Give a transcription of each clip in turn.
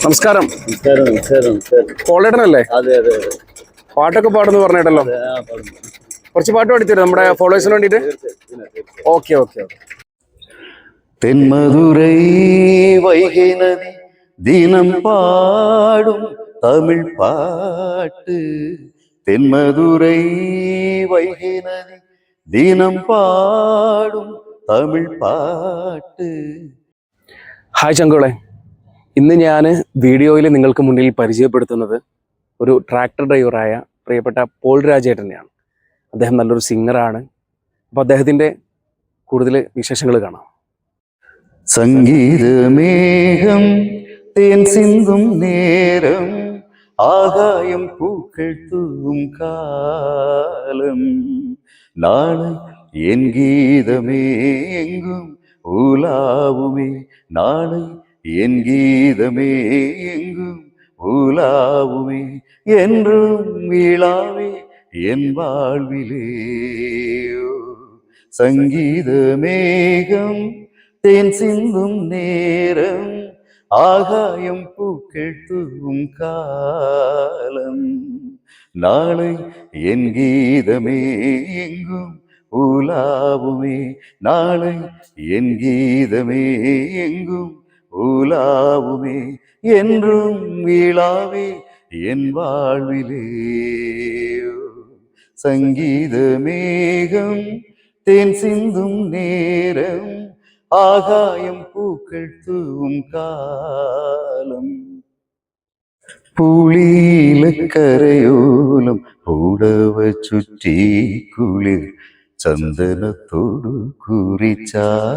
നമസ്കാരം. നമസ്കാരം നമസ്കാരം നമസ്കാരം. കോളേടനല്ലേ? അതെ അതെ അതെ. പാട്ടൊക്കെ പാടുന്നു പറഞ്ഞിട്ടല്ലോ. കുറച്ച് പാട്ട് പാടിത്തരും നമ്മുടെ ഫോളോവേഴ്സിന് വേണ്ടിട്ട്. Okay okay okay. தென்மதுரை வைகை நதி தினம் பாடும் தமிழ் பாட்டு. தென்மதுரை வைகை நதி தினம் பாடும் தமிழ் പാട്ട്. ഹായ് ചങ്കുകളെ, ഇന്ന് ഞാൻ വീഡിയോയിൽ നിങ്ങൾക്ക് മുന്നിൽ പരിചയപ്പെടുത്തുന്നത് ഒരു ട്രാക്ടർ ഡ്രൈവറായ പ്രിയപ്പെട്ട പോൾ രാജേട്ടനെയാണ്. അദ്ദേഹം നല്ലൊരു സിംഗറാണ്. അപ്പോൾ അദ്ദേഹത്തിൻ്റെ കൂടുതൽ വിശേഷങ്ങൾ കാണാം. സംഗീതമേഘം തേൻ സിന്തും നേരം ആകായം പൂക്കൾ തൂവും കാലം. നാളെ എൻ ഗീതമേ എങ്കും ഉലാവുമേ. നാളെ என் கீதமே எங்கும் உலாவுமே. என்றும் விழாவே என் வாழ்விலே. சங்கீத மேகம் தேன் சிந்தும் நேரம் ஆகாயம் பூக்கள் தூவும் காலம். நாளை என் கீதமே எங்கும் உலாவுமே. நாளை என் கீதமே எங்கும் உலாவுமே. என்றும் விழாவே என் வாழ்விலே. சங்கீத மேகம் தேன் சிந்தும் நேரம் ஆகாயம் பூக்கள் தூவும் காலம். പുളിയിലക്കരയോലം പൂടവ ചുറ്റി കുളിർ ചന്ദനത്തോടു കുറിച്ചാർത്തി.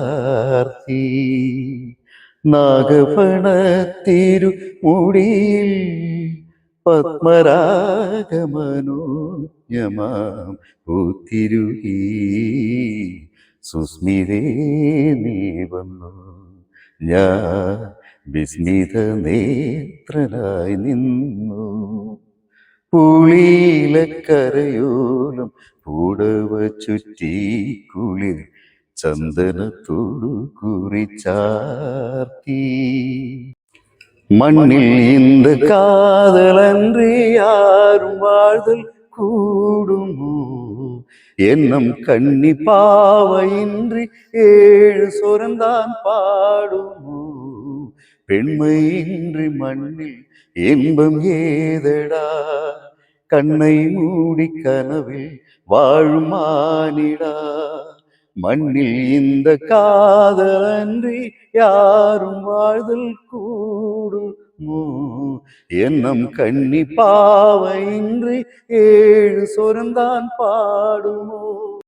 നാഗഫണത്തിരു മുടിയിൽ പത്മരാഗമനോജ്ഞമാം പൂത്തിരുകി. സുസ്മിതേ നീ വന്നു, ഞാൻ വിസ്മിത നേത്രനായി നിന്നു. പുളിയിലക്കരയോലം പൂടവ ചുറ്റി കുളിർ ചന്ദനത്തോടു കുറിച്ചാർത്തി. மண்ணில் இந்த காதலன்றி யாரும் வாழ்தல் கூடுமோ. எண்ணம் கண்ணி பாவையின்றி ஏழு சொரந்தான் பாடுமோ. பெண்மையின்றி மண்ணில் இன்பம் ஏதடா. கண்ணை மூடி கனவில் வாழும் மானிடா. மண்ணில் இந்த காதலன்றி யாரும் வாழ்தல் கூடுமோ. எண்ணம் கண்ணி பாவையின்றி ஏழு சொரந்தான் பாடுமோ.